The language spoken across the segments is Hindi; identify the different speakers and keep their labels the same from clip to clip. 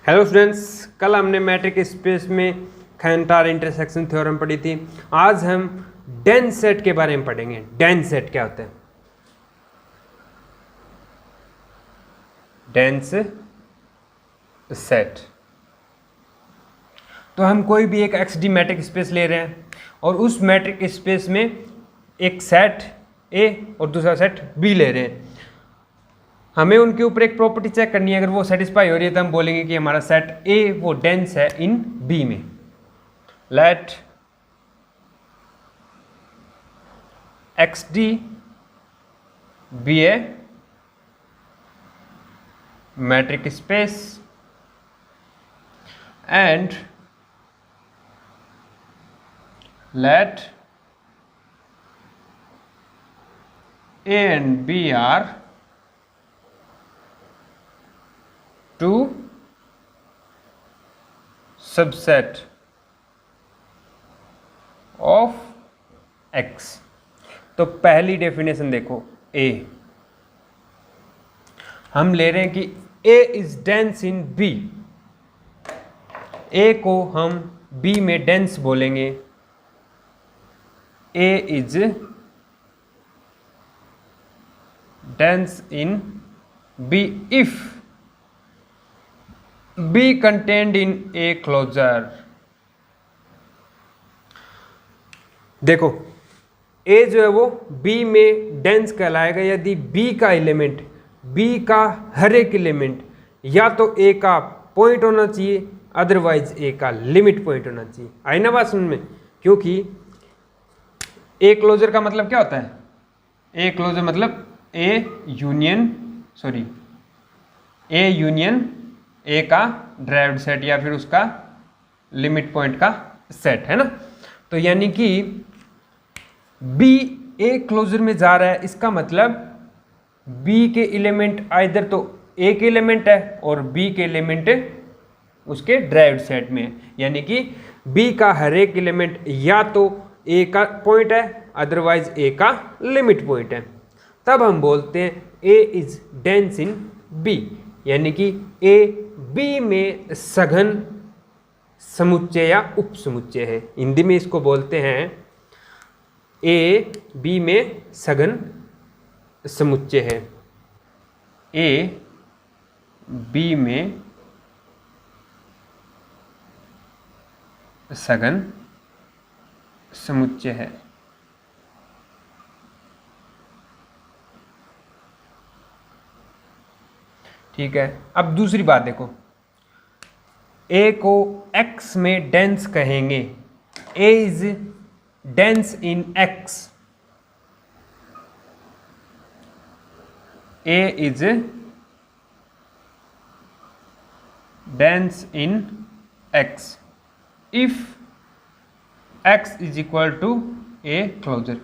Speaker 1: हेलो स्टूडेंट्स, कल हमने मैट्रिक स्पेस में खैंटार इंटरसेक्शन थ्योरम पढ़ी थी। आज हम डेंस सेट के बारे में पढ़ेंगे। डेंस सेट क्या होता है? डेंस सेट, तो हम कोई भी एक एक्स डी मैट्रिक स्पेस ले रहे हैं और उस मैट्रिक स्पेस में एक सेट ए और दूसरा सेट बी ले रहे हैं। हमें उनके ऊपर एक प्रॉपर्टी चेक करनी है। अगर वो सेटिस्फाई हो रही है तो हम बोलेंगे कि हमारा सेट ए वो डेंस है इन बी में। Let X D be a metric space and let A and B are two subset of X। तो पहली डेफिनेशन देखो, A हम ले रहे हैं कि A is dense in B। A को हम B में डेंस बोलेंगे। A is dense in B if B contained in A closure। देखो A जो है वो B में डेंस कहलाएगा यदि B का एलिमेंट, B का हर एक एलिमेंट या तो A का पॉइंट होना चाहिए, अदरवाइज A का लिमिट पॉइंट होना चाहिए। आई ना बात समझ में? क्योंकि ए क्लोजर का मतलब क्या होता है? ए क्लोजर मतलब ए यूनियन ए का ड्राइव्ड सेट या फिर उसका लिमिट पॉइंट का सेट है ना। तो यानी कि बी ए क्लोजर में जा रहा है, इसका मतलब बी के एलिमेंट आइदर तो ए के एलिमेंट है और बी के एलिमेंट उसके ड्राइव्ड सेट में है। यानी कि बी का हर एक एलिमेंट या तो ए का पॉइंट है, अदरवाइज ए का लिमिट पॉइंट है। तब हम बोलते हैं A is dense in B, यानी कि ए बी में सघन समुच्चय या उप समुच्चय है। हिंदी में इसको बोलते हैं ए बी में सघन समुच्चय है। ए बी में सघन समुच्चय है। ठीक है, अब दूसरी बात देखो, ए को एक्स में डेंस कहेंगे। A is dense in X. A is dense in X if x is equal to A closure.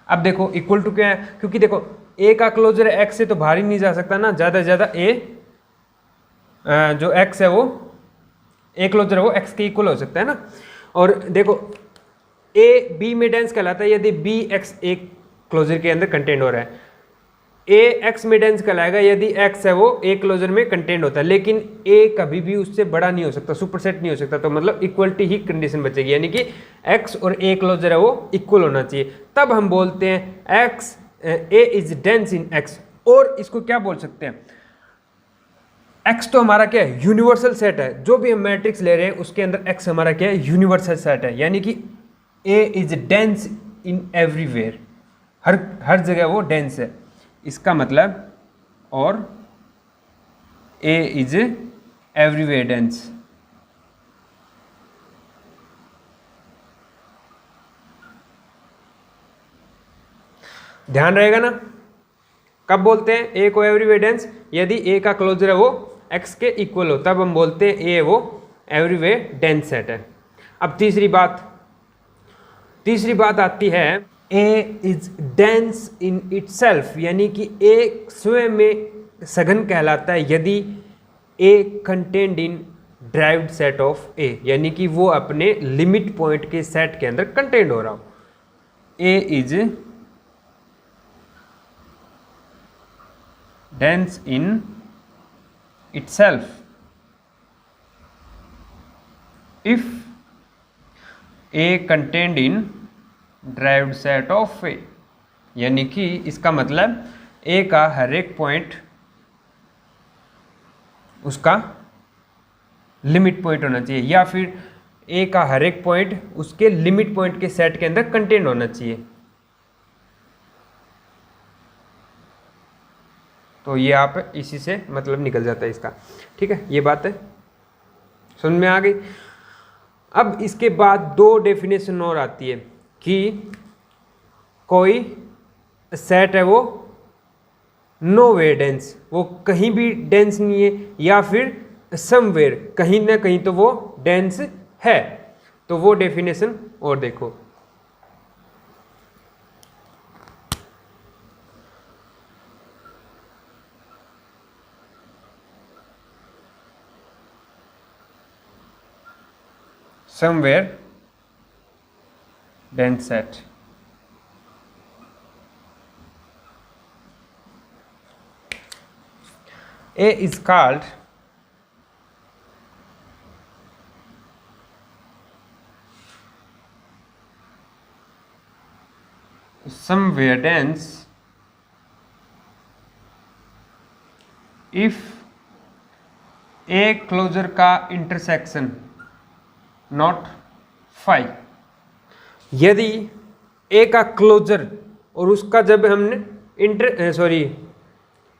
Speaker 1: अब देखो इक्वल टू क्या है? क्योंकि देखो a का क्लोजर है, x से तो बाहर ही नहीं जा सकता ना। ज़्यादा से ज़्यादा a जो x है वो a क्लोजर है वो x के इक्वल हो सकता है ना। और देखो a b में डेंस कहलाता है यदि b x a क्लोजर के अंदर कंटेंट हो रहा है। a x में डेंस कहलाएगा यदि x है वो a क्लोजर में कंटेंट होता है, लेकिन a कभी भी उससे बड़ा नहीं हो सकता, सुपरसेट नहीं हो सकता। तो मतलब इक्वलिटी ही कंडीशन बचेगी, यानी कि x और a क्लोजर है वो इक्वल होना चाहिए। तब हम बोलते हैं x a is dense in x। और इसको क्या बोल सकते हैं? x तो हमारा क्या है? यूनिवर्सल सेट है। जो भी हम मैट्रिक्स ले रहे हैं उसके अंदर x हमारा क्या है? यूनिवर्सल सेट है। यानी कि a is dense in everywhere, हर जगह वो डेंस है। इसका मतलब और A इज एवरीवेयर डेंस। ध्यान रहेगा ना? कब बोलते हैं A को एवरीवेयर डेंस? यदि A का क्लोजर है वो X के इक्वल हो, तब हम बोलते हैं A वो एवरीवेयर डेंस सेट है। अब तीसरी बात आती है A is dense in itself, यानी कि A स्वयं में सघन कहलाता है यदि A contained in derived set of A, यानी कि वो अपने लिमिट पॉइंट के सेट के अंदर कंटेंड हो रहा हो। A इज dense in itself if A contained in derived set of A, यानी कि इसका मतलब ए का हर एक पॉइंट उसका लिमिट पॉइंट होना चाहिए, या फिर ए का हर एक पॉइंट उसके लिमिट पॉइंट के सेट के अंदर कंटेंट होना चाहिए। तो ये आप इसी से मतलब निकल जाता है इसका, ठीक है, ये बात है समझ में आ गई। अब इसके बाद दो डेफिनेशन और आती है कि कोई सेट है वो नोवेयर डेंस, वो कहीं भी डेंस नहीं है, या फिर समवेयर कहीं ना कहीं तो वो डेंस है। तो वो डेफिनेशन और देखो, somewhere dense set, A is called somewhere dense if A closure का इंटरसेक्शन नॉट फाई, यदि ए का क्लोजर और उसका जब हमने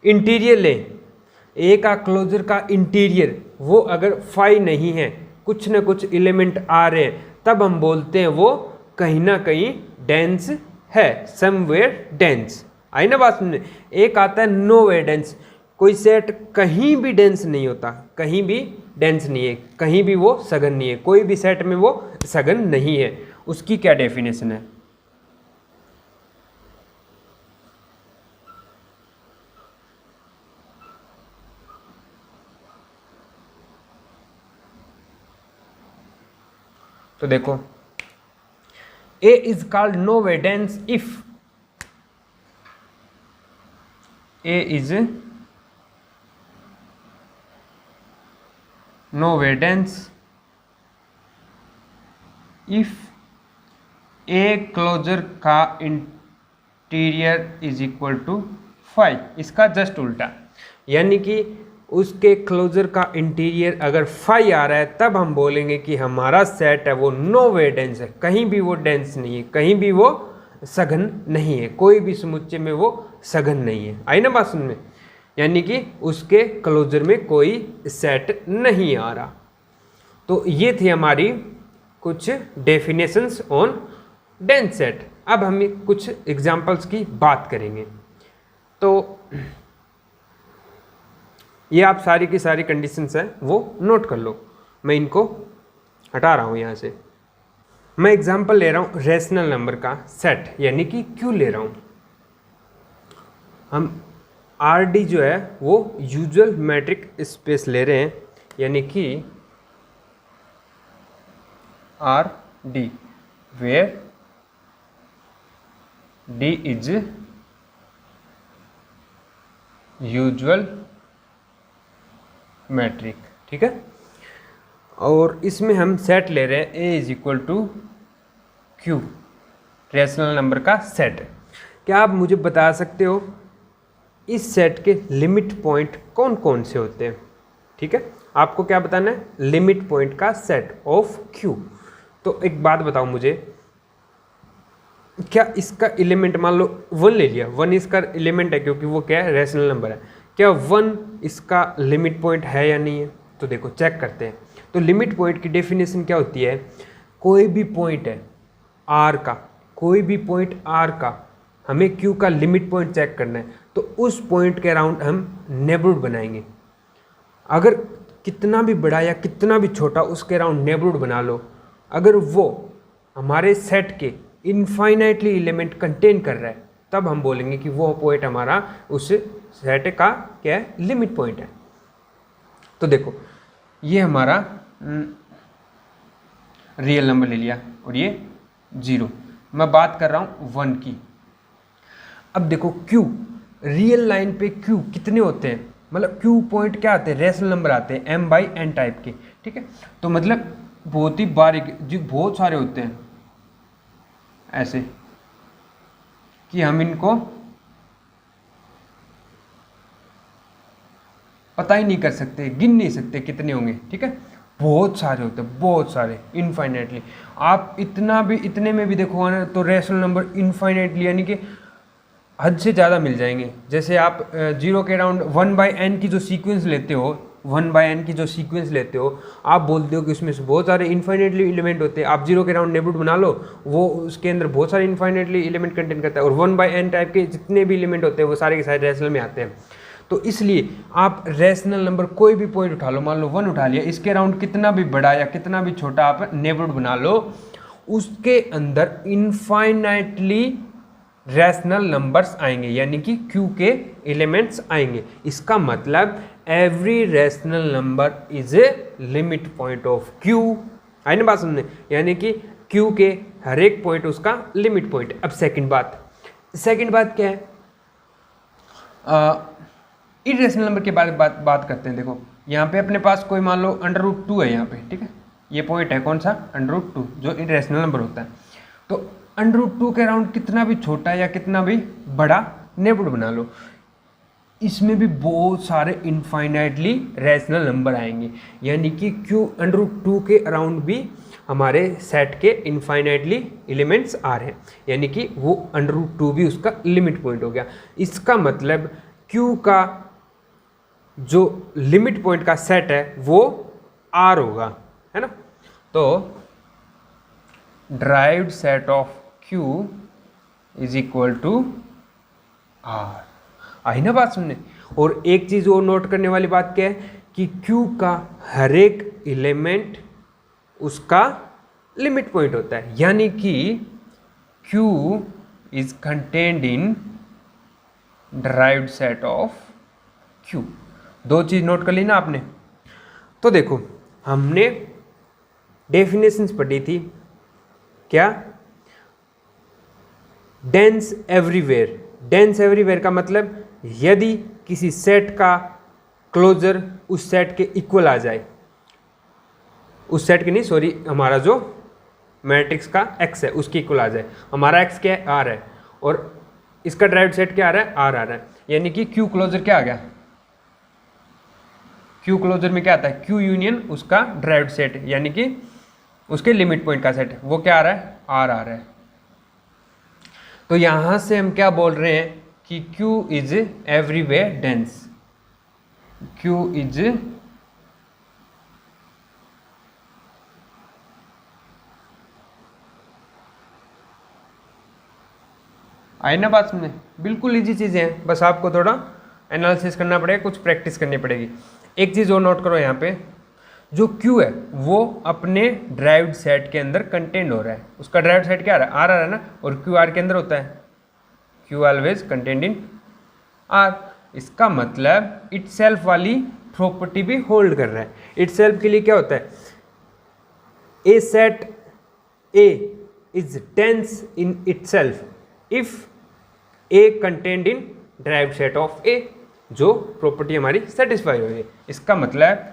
Speaker 1: इंटीरियर ले, ए का क्लोजर का इंटीरियर वो अगर फाई नहीं है, कुछ ना कुछ एलिमेंट आ रहे हैं, तब हम बोलते हैं वो कहीं ना कहीं डेंस है, समवेयर डेंस। आई ना बात सुनने। एक आता है नोवेयर डेंस, कोई सेट कहीं भी डेंस नहीं होता, कहीं भी डेंस नहीं है, कहीं भी वो सघन नहीं है, कोई भी सेट में वो सघन नहीं है। उसकी क्या डेफिनेशन है? तो देखो, A is called nowhere dense if A is nowhere dense if A closure का इंटीरियर इज इक्वल टू 5। इसका जस्ट उल्टा, यानी कि उसके क्लोजर का इंटीरियर अगर 5 आ रहा है, तब हम बोलेंगे कि हमारा सेट है वो नोवेयर डेंस है, कहीं भी वो डेंस नहीं है, कहीं भी वो सघन नहीं है, कोई भी समुच्चय में वो सघन नहीं है। आई ना बात सुन में? यानी कि उसके क्लोजर में कोई सेट नहीं आ रहा। तो ये थी हमारी कुछ डेफिनेशंस ऑन डेंस सेट। अब हम कुछ एग्जांपल्स की बात करेंगे। तो ये आप सारी की सारी कंडीशंस हैं वो नोट कर लो, मैं इनको हटा रहा हूँ यहाँ से। मैं एग्जांपल ले रहा हूँ रेशनल नंबर का सेट, यानी कि क्यू ले रहा हूँ। हम आर डी जो है वो यूजुअल मैट्रिक स्पेस ले रहे हैं, यानी कि R d where d is usual metric, ठीक है। और इसमें हम सेट ले रहे हैं A is equal to Q, rational number का सेट। क्या आप मुझे बता सकते हो इस सेट के लिमिट पॉइंट कौन कौन से होते हैं? ठीक है, आपको क्या बताना है? लिमिट पॉइंट का सेट ऑफ क्यू। तो एक बात बताओ मुझे, क्या इसका एलिमेंट मान लो 1 ले लिया, 1 इसका एलिमेंट है क्योंकि वो क्या है? रेशनल नंबर है। क्या 1 इसका लिमिट पॉइंट है या नहीं है? तो देखो चेक करते हैं। तो लिमिट पॉइंट की डेफिनेशन क्या होती है? कोई भी पॉइंट है आर का, कोई भी पॉइंट आर का, हमें क्यू का लिमिट पॉइंट चेक करना है, तो उस पॉइंट के अराउंड हम नेबरहुड बनाएंगे। अगर कितना भी बड़ा या कितना भी छोटा उसके अराउंड नेबरहुड बना लो, अगर वो हमारे सेट के इनफाइनाइटली एलिमेंट कंटेन कर रहा है, तब हम बोलेंगे कि वो पॉइंट हमारा उस सेट का क्या है? लिमिट पॉइंट है। तो देखो, ये हमारा रियल नंबर ले लिया और ये 0। मैं बात कर रहा हूँ 1 की। अब देखो क्यू, रियल लाइन पे क्यू कितने होते हैं? मतलब क्यू पॉइंट क्या आते हैं? रेशनल नंबर आते हैं m/n टाइप के, ठीक है। तो मतलब बहुत ही बारीक जी, बहुत सारे होते हैं ऐसे कि हम इनको पता ही नहीं कर सकते, गिन नहीं सकते कितने होंगे, ठीक है। बहुत सारे होते हैं, बहुत सारे, इनफाइनाइटली। आप इतना भी, इतने में भी देखो ना तो रैशनल नंबर इनफाइनाइटली यानी कि हद से ज़्यादा मिल जाएंगे। जैसे आप 0 के अराउंड 1/n की जो सीक्वेंस लेते हो, 1/n की जो सीक्वेंस लेते हो, आप बोलते हो कि उसमें से बहुत सारे इनफाइनाइटली एलिमेंट होते हैं। आप 0 के अराउंड नेबरहुड बना लो, वो उसके अंदर बहुत सारे इनफाइनाइटली एलिमेंट कंटेन करता है, और 1/n टाइप के जितने भी एलिमेंट होते हैं वो सारे के सारे रैशनल में आते हैं। तो इसलिए आप रैशनल नंबर कोई भी पॉइंट उठा लो, मान लो 1 उठा लिया, इसके अराउंड कितना भी बड़ा या कितना भी छोटा आप नेबरहुड बना लो, उसके अंदर इनफाइनाइटली रैशनल नंबर्स आएंगे, यानी कि Q के एलिमेंट्स आएंगे। इसका मतलब every rational number is a limit point of Q। आई ना बात सुनने, यानी कि Q के हर एक पॉइंट उसका लिमिट पॉइंट। अब सेकंड बात क्या है, इरेशनल नंबर के बारे में बात करते हैं। देखो यहाँ पे अपने पास कोई मान लो √2 है यहाँ पे, ठीक है, ये पॉइंट है कौन सा, √2, जो इरेशनल नंबर होता है। तो √2 के अराउंड कितना भी छोटा या कितना भी बड़ा नेबरहुड बना लो, इसमें भी बहुत सारे इनफाइनाइटली रैशनल नंबर आएंगे, यानी कि Q √2 के अराउंड भी हमारे सेट के इनफाइनाइटली एलिमेंट्स आ रहे हैं, यानी कि वो √2 भी उसका लिमिट पॉइंट हो गया। इसका मतलब Q का जो लिमिट पॉइंट का सेट है वो R होगा, है ना। तो derived set of Q is equal to R। आई ना बात सुनने। और एक चीज और नोट करने वाली बात क्या है कि Q का हर एक एलिमेंट उसका लिमिट पॉइंट होता है, यानी कि Q is contained in derived set of Q। दो चीज नोट कर ली ना आपने। तो देखो हमने डेफिनेशंस पढ़ी थी, क्या, डेंस एवरीवेयर। डेंस एवरीवेयर का मतलब यदि किसी सेट का क्लोजर उस सेट के इक्वल आ जाए, उस सेट के नहीं, सॉरी, हमारा जो मैट्रिक्स का x है उसके इक्वल आ जाए। हमारा x क्या है, R है, और इसका ड्राइव्ड सेट क्या आ रहा है, R आ रहा है, यानी कि Q क्लोजर क्या आ गया, Q क्लोजर में क्या आता है, Q यूनियन उसका ड्राइव्ड सेट, यानी कि उसके लिमिट पॉइंट का सेट, वो क्या आ रहा है, R आ रहा है। तो यहां से हम क्या बोल रहे हैं कि Q is everywhere dense. Q is I ना बात समझे, बिल्कुल इजी चीज़ें हैं, बस आपको थोड़ा एनालिसिस करना पड़ेगा, कुछ प्रैक्टिस करनी पड़ेगी। एक चीज़ और नोट करो, यहाँ पे जो Q है वो अपने ड्राइव्ड सेट के अंदर कंटेंट हो रहा है। उसका ड्राइव्ड सेट क्या आ रहा है, R आ रहा है ना, और Q R के अंदर होता है, Q always content in R। इसका मतलब इटसेल्फ वाली प्रॉपर्टी भी होल्ड कर रहा है। इटसेल्फ के लिए क्या होता है, a set A is dense in itself if A contained in derived set of A, जो प्रॉपर्टी हमारी सेटिस्फाई हो रही है। इसका मतलब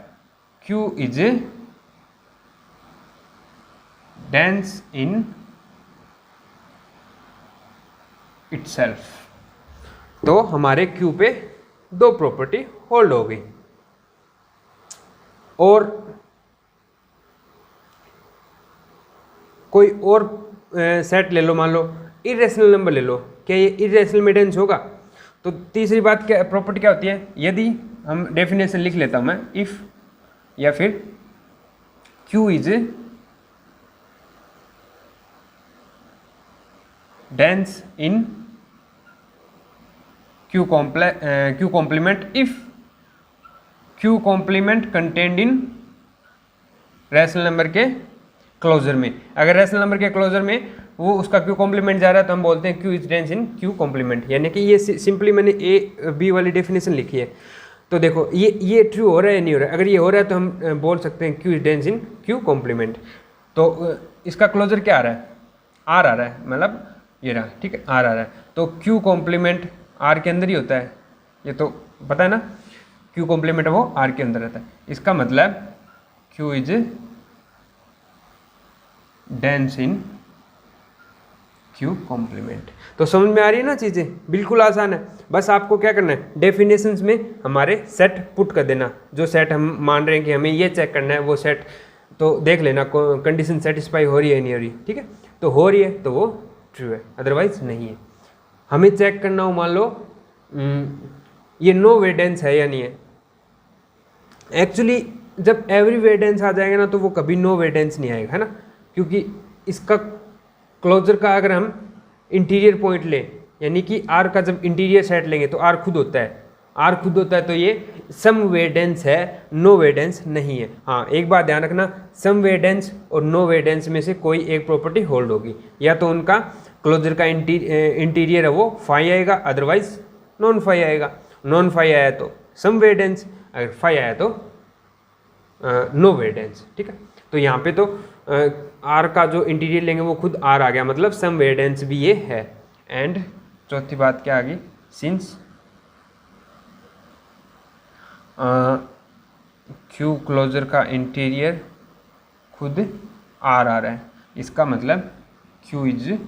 Speaker 1: Q is dense in itself. तो हमारे Q पे दो प्रॉपर्टी होल्ड हो गई। और कोई और सेट ले लो, मान लो इरेशनल नंबर ले लो, क्या ये इरेशनल में डेंस होगा। तो तीसरी बात क्या, प्रॉपर्टी क्या होती है, यदि हम डेफिनेशन लिख लेता हूं मैं, इफ या फिर Q is dense in Q complement if Q complement contained in rational number के क्लोजर में। अगर रैशनल नंबर के क्लोजर में वो उसका Q कॉम्प्लीमेंट जा रहा है तो हम बोलते हैं Q is dense in Q complement, यानी कि ये सिंपली मैंने A B वाली डेफिनेशन लिखी है। तो देखो ये ट्रू हो रहा है या नहीं हो रहा है। अगर ये हो रहा है तो हम बोल सकते हैं Q is dense in Q complement. तो इसका क्लोजर क्या आ रहा है, R आ रहा है, मतलब ये रहा, ठीक है, R आ रहा है। तो Q कॉम्प्लीमेंट R के अंदर ही होता है, ये तो पता है ना, Q कॉम्प्लीमेंट वो R के अंदर रहता है। इसका मतलब Q is dense in Q complement. तो समझ में आ रही है ना चीज़ें, बिल्कुल आसान है। बस आपको क्या करना है, डेफिनेशंस में हमारे सेट पुट कर देना। जो सेट हम मान रहे हैं कि हमें ये चेक करना है, वो सेट तो देख लेना कंडीशन सेटिस्फाई हो रही है नहीं हो रही, ठीक है। तो हो रही है तो वो ट्रू है, अदरवाइज नहीं है। हमें चेक करना हो, मान लो ये नो वेडेंस है या नहीं है। एक्चुअली जब एवरी वेडेंस आ जाएगा ना तो वो कभी नो वेडेंस नहीं आएगा, है ना, क्योंकि इसका क्लोजर का अगर हम इंटीरियर पॉइंट लें, यानी कि आर का जब इंटीरियर सेट लेंगे तो आर खुद होता है, आर खुद होता है, तो ये सम वेडेंस है, नो वेडेंस नहीं है। हाँ, एक बात ध्यान रखना, सम वेडेंस और नो वेडेंस में से कोई एक प्रॉपर्टी होल्ड होगी, या तो उनका क्लोजर का इंटीरियर है वो फाई आएगा, अदरवाइज नॉन फाई आएगा। नॉन फाई आया तो सम वेडेंस, अगर फाई आया तो नो वेडेंस, ठीक है। तो यहाँ पे तो आर का जो इंटीरियर लेंगे वो खुद आर आ गया, मतलब सम वेडेंस भी ये है। एंड चौथी बात क्या आ गई, सिंस क्यू क्लोजर का इंटीरियर खुद आर आ रहा है, इसका मतलब Q is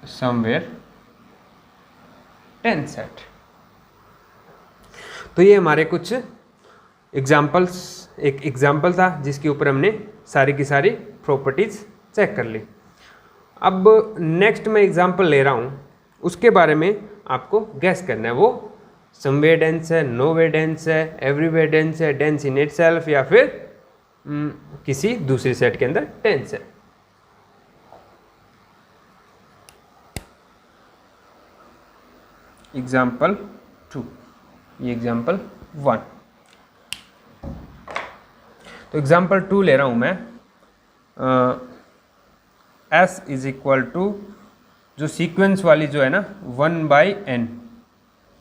Speaker 1: somewhere dense set. तो ये हमारे कुछ एग्जाम्पल्स, एक एग्जाम्पल था जिसके ऊपर हमने सारी की सारी प्रॉपर्टीज चेक कर ली। अब नेक्स्ट मैं एग्जाम्पल ले रहा हूँ, उसके बारे में आपको गैस करना है, वो समवेयर डेंस है, नो वेयर डेंस है, एवरीवेयर डेंस है, डेंस इन इटसेल्फ, या फिर किसी दूसरे सेट के अंदर डेंस है। एग्जाम्पल 2, ये एग्जाम्पल 1। तो एग्जाम्पल 2 ले रहा हूँ मैं, S इज इक्वल टू जो सीक्वेंस वाली जो है ना 1/n,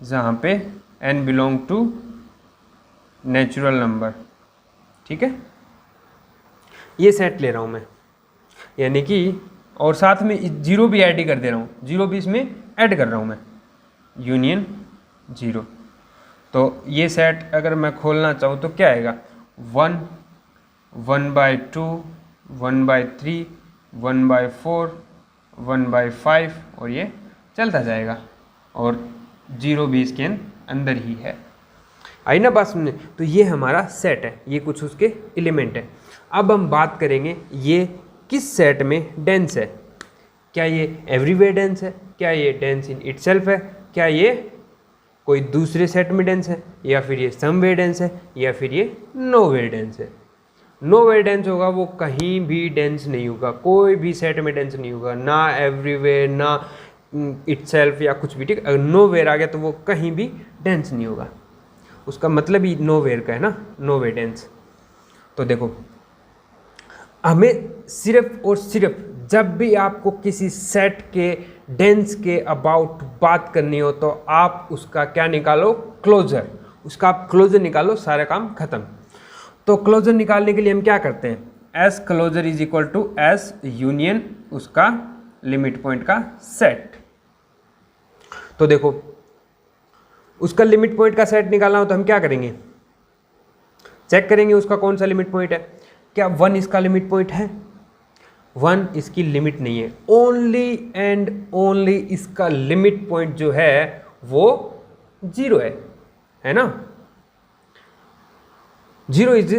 Speaker 1: जहाँ पे n belong to natural number, ठीक है। ये सेट ले रहा हूँ मैं, यानी कि और साथ में जीरो भी ऐड ही कर दे रहा हूँ, जीरो भी इसमें ऐड कर रहा हूँ मैं, यूनियन जीरो। तो ये सेट अगर मैं खोलना चाहूँ तो क्या आएगा, 1, 1/2, 1/3, 1/4, 1/5, और ये चलता जाएगा, और जीरो भी इसके अंदर ही है। आई ना बात सुनने। तो ये हमारा सेट है, ये कुछ उसके एलिमेंट है। अब हम बात करेंगे ये किस सेट में डेंस है। क्या ये एवरीवेयर डेंस है, क्या ये डेंस इन इटसेल्फ है, क्या ये कोई दूसरे सेट में डेंस है, या फिर ये समवेयर डेंस है, या फिर ये नोवेयर डेंस है। नोवेयर डेंस होगा वो कहीं भी डेंस नहीं होगा, कोई भी सेट में डेंस नहीं होगा, ना एवरीवेयर ना इटसेल्फ या कुछ भी, ठीक। अगर नोवेयर आ गया तो वो कहीं भी डेंस नहीं होगा, उसका मतलब ही नोवेयर का है ना, नोवेयर डेंस। तो देखो, हमें सिर्फ और सिर्फ जब भी आपको किसी सेट के डेंस के अबाउट बात करनी हो तो आप उसका क्या निकालो, क्लोजर, उसका आप क्लोजर निकालो, सारा काम खत्म। तो क्लोजर निकालने के लिए हम क्या करते हैं, S closure is equal to S union उसका लिमिट पॉइंट का सेट। तो देखो, उसका लिमिट पॉइंट का सेट निकालना हो तो हम क्या करेंगे, चेक करेंगे उसका कौन सा लिमिट पॉइंट है। क्या 1 इसका लिमिट पॉइंट है, 1 इसकी लिमिट नहीं है, ओनली एंड ओनली इसका लिमिट पॉइंट जो है वो 0 है ना। 0 इज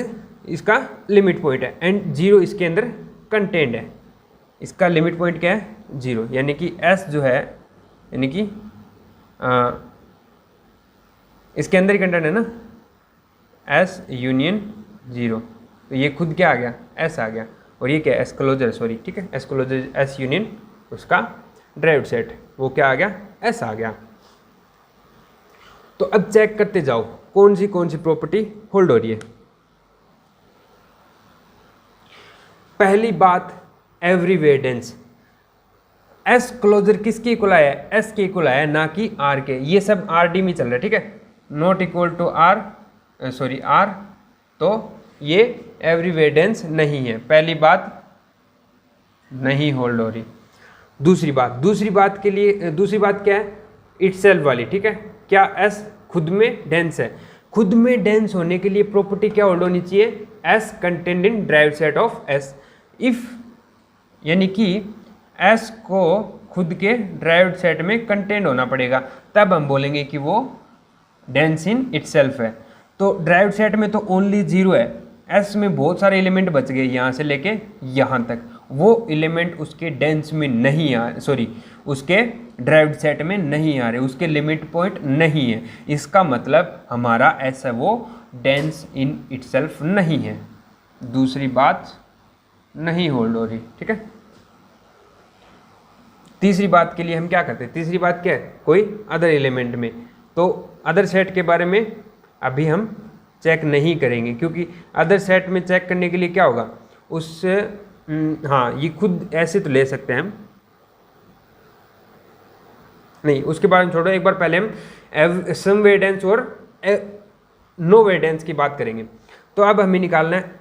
Speaker 1: इसका लिमिट पॉइंट है, एंड 0 इसके अंदर कंटेंट है। इसका लिमिट पॉइंट क्या है, 0, यानी कि S जो है, यानी कि इसके अंदर ही कंटेंट है ना, S यूनियन 0। तो ये खुद क्या आ गया, S आ गया, और ये क्या है, S क्लोजर, सॉरी, ठीक है, S क्लोजर, S यूनियन उसका ड्राइव्ड सेट, वो क्या आ गया, S आ गया। तो अब चेक करते जाओ कौन सी प्रॉपर्टी होल्ड हो रही है। पहली बात, एवरीवेयर डेंस, एस क्लोजर किसके इक्वल आया है, एस के इक्वल आया है, ना कि आर के। ये सब आर डी में चल रहा है, ठीक है, not equal to R, sorry R, तो ये एवरीवेयर डेंस नहीं है। पहली बात नहीं होल्ड हो रही। दूसरी बात के लिए, दूसरी बात क्या है, इटसेल्फ वाली, ठीक है। क्या एस खुद में डेंस है, खुद में डेंस होने के लिए प्रॉपर्टी क्या होल्ड होनी चाहिए, S contained in drive set of S. If यानी कि एस को खुद के ड्राइव्ड सेट में कंटेंट होना पड़ेगा, तब हम बोलेंगे कि वो डेंस इन इटसेल्फ है। तो ड्राइव्ड सेट में तो ओनली 0 है, एस में बहुत सारे एलिमेंट बच गए यहाँ से लेके यहाँ तक, वो एलिमेंट उसके डेंस में नहीं आ सॉरी उसके ड्राइव्ड सेट में नहीं आ रहे, उसके लिमिट पॉइंट नहीं है। इसका मतलब हमारा एस है वो डेंस इन इटसेल्फ नहीं है। दूसरी बात नहीं होल्ड हो रही, ठीक है। तीसरी बात के लिए हम क्या करते हैं, तीसरी बात क्या है, कोई अदर एलिमेंट में। तो अदर सेट के बारे में अभी हम चेक नहीं करेंगे, क्योंकि अदर सेट में चेक करने के लिए क्या होगा उस हाँ ये खुद ऐसे तो ले सकते हैं हम, नहीं उसके बारे में छोड़ो, एक बार पहले हम सम वेडेंस और नो वेडेंस की बात करेंगे। तो अब हमें निकालना है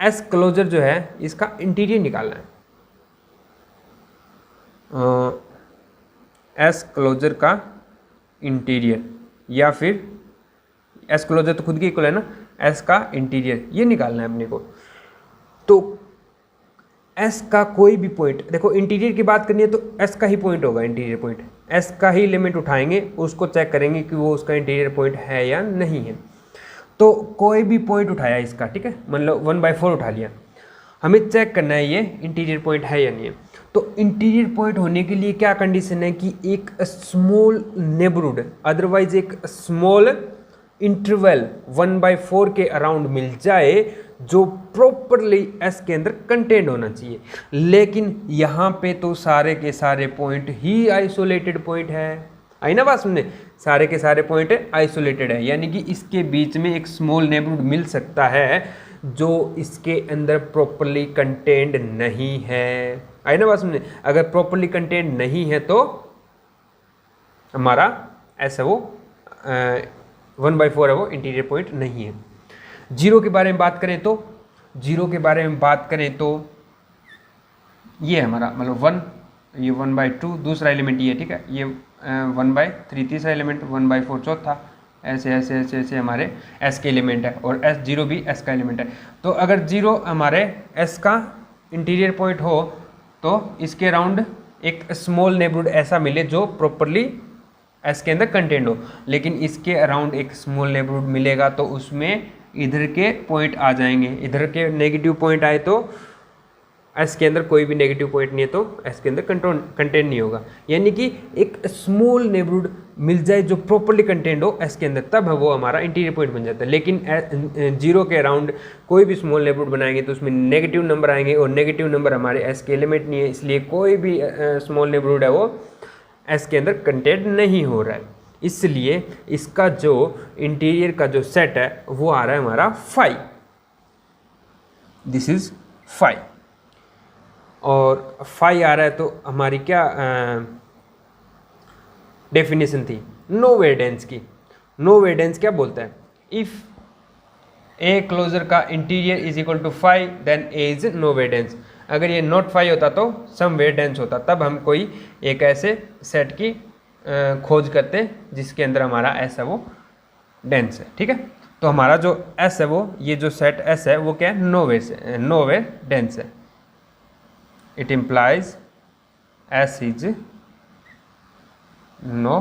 Speaker 1: एस क्लोजर जो है इसका इंटीरियर निकालना है। एस क्लोजर का इंटीरियर, या फिर एस क्लोजर तो खुद की इक्वल है ना, एस का इंटीरियर ये निकालना है अपने को। तो एस का कोई भी पॉइंट, देखो इंटीरियर की बात करनी है तो एस का ही पॉइंट होगा, इंटीरियर पॉइंट एस का ही एलिमेंट उठाएंगे, उसको चेक करेंगे कि वो उसका इंटीरियर पॉइंट है या नहीं है। तो कोई भी पॉइंट उठाया इसका, ठीक है, मतलब 1/4 उठा लिया, हमें चेक करना है ये इंटीरियर पॉइंट है या नहीं है। तो इंटीरियर पॉइंट होने के लिए क्या कंडीशन है कि एक स्मॉल नेबरहुड, अदरवाइज एक स्मॉल इंटरवल 1/4 के अराउंड मिल जाए जो प्रॉपरली एस के अंदर कंटेंट होना चाहिए। लेकिन यहाँ पे तो सारे के सारे पॉइंट ही आइसोलेटेड पॉइंट है, आई ना बात सुनने, सारे के सारे पॉइंट आइसोलेटेड है, यानी कि इसके बीच में एक स्मॉल नेबरहुड मिल सकता है जो इसके अंदर प्रॉपरली कंटेंट नहीं है, आई ना बात सुनने। अगर प्रॉपरली कंटेंट नहीं है तो हमारा ऐसा वो 1/4 है, वो इंटीरियर पॉइंट नहीं है। जीरो के बारे में बात करें तो, जीरो के बारे में बात करें तो ये हमारा मतलब 1, ये 1/2 दूसरा एलिमेंट ये, ठीक है, ये 1/3 तीसरा एलिमेंट, 1/4 चौथा, ऐसे ऐसे ऐसे ऐसे हमारे एस के एलिमेंट है, और एस जीरो भी एस का एलिमेंट है। तो अगर जीरो हमारे एस का इंटीरियर पॉइंट हो तो इसके अराउंड एक स्मॉल नेबरहुड ऐसा मिले जो प्रॉपरली एस के अंदर कंटेंट हो, लेकिन इसके अराउंड एक स्मॉल नेबरहुड मिलेगा तो उसमें इधर के पॉइंट आ जाएंगे, इधर के नेगेटिव पॉइंट आए तो एस के अंदर कोई भी नेगेटिव पॉइंट नहीं है तो एस के अंदर कंटेंट नहीं होगा। यानी कि एक स्मॉल नेबरहुड मिल जाए जो प्रॉपरली कंटेंट हो एस के अंदर, तब वो हमारा इंटीरियर पॉइंट बन जाता है। लेकिन जीरो के अराउंड कोई भी स्मॉल नेबरहुड बनाएंगे तो उसमें नेगेटिव नंबर आएंगे, और नेगेटिव नंबर हमारे एस के एलिमेंट नहीं है, इसलिए कोई भी स्मॉल नेबरहुड है वो एस के अंदर कंटेंट नहीं हो रहा है। इसलिए इसका जो इंटीरियर का जो सेट है वो आ रहा है हमारा 5, दिस इज 5, और 5 आ रहा है तो हमारी क्या डेफिनेशन थी नो वेडेंस की। नो वेडेंस क्या बोलता है, इफ ए क्लोजर का interior is equal to 5 then A is no where dense. अगर ये नॉट 5 होता तो सम वेडेंस होता, तब हम कोई एक ऐसे सेट की खोज करते जिसके अंदर हमारा एस है वो डेंस है, ठीक है। तो हमारा जो एस है वो, ये जो सेट एस है वो क्या है, नो वे डेंस है। It implies S is know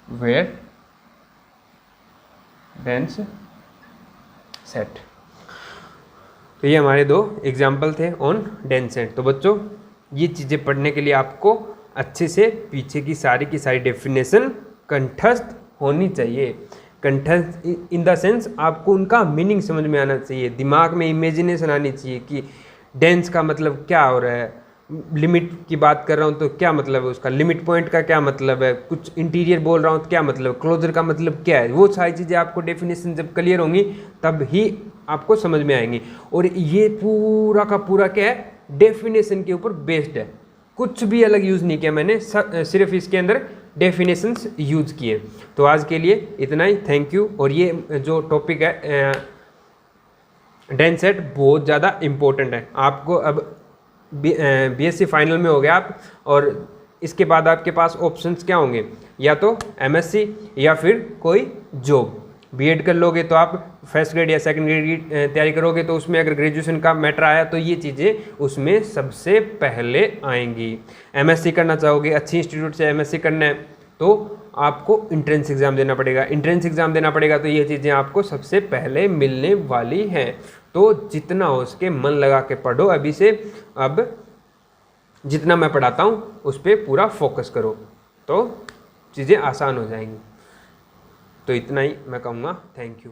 Speaker 1: where dense set. तो ये हमारे 2 एग्जाम्पल थे ऑन डेंस सेट। तो बच्चों ये चीज़ें पढ़ने के लिए आपको अच्छे से पीछे की सारी डेफिनेशन कंठस्थ होनी चाहिए। कंठस्थ इन द सेंस आपको उनका मीनिंग समझ में आना चाहिए, दिमाग में इमेजिनेशन आनी चाहिए कि डेंस का मतलब क्या हो रहा है, लिमिट की बात कर रहा हूँ तो क्या मतलब है उसका, लिमिट पॉइंट का क्या मतलब है, कुछ इंटीरियर बोल रहा हूँ तो क्या मतलब, क्लोजर का मतलब क्या है। वो सारी चीज़ें आपको डेफिनेशन जब क्लियर होंगी तब ही आपको समझ में आएंगी। और ये पूरा का पूरा क्या है, डेफिनेशन के ऊपर बेस्ड है, कुछ भी अलग यूज़ नहीं किया मैंने, सिर्फ इसके अंदर डेफिनेशंस यूज़ किए। तो आज के लिए इतना ही, थैंक यू। और ये जो टॉपिक है डेंस सेट बहुत ज़्यादा इम्पोर्टेंट है आपको। अब बीएससी फाइनल में हो गया आप, और इसके बाद आपके पास ऑप्शंस क्या होंगे, या तो एमएससी या फिर कोई जॉब। बीएड कर लोगे तो आप फर्स्ट ग्रेड या सेकंड ग्रेड की तैयारी करोगे तो उसमें अगर ग्रेजुएशन का मैटर आया तो ये चीज़ें उसमें सबसे पहले आएंगी। एमएससी करना चाहोगे, अच्छी इंस्टीट्यूट से एमएससी करना है तो आपको इंट्रेंस एग्ज़ाम देना पड़ेगा। इंट्रेंस एग्ज़ाम देना पड़ेगा तो ये चीज़ें आपको सबसे पहले मिलने वाली हैं। तो जितना हो सके मन लगा के पढ़ो अभी से, अब जितना मैं पढ़ाता हूँ उस पर पूरा फोकस करो तो चीज़ें आसान हो जाएंगी। तो इतना ही मैं कहूँगा। Thank you.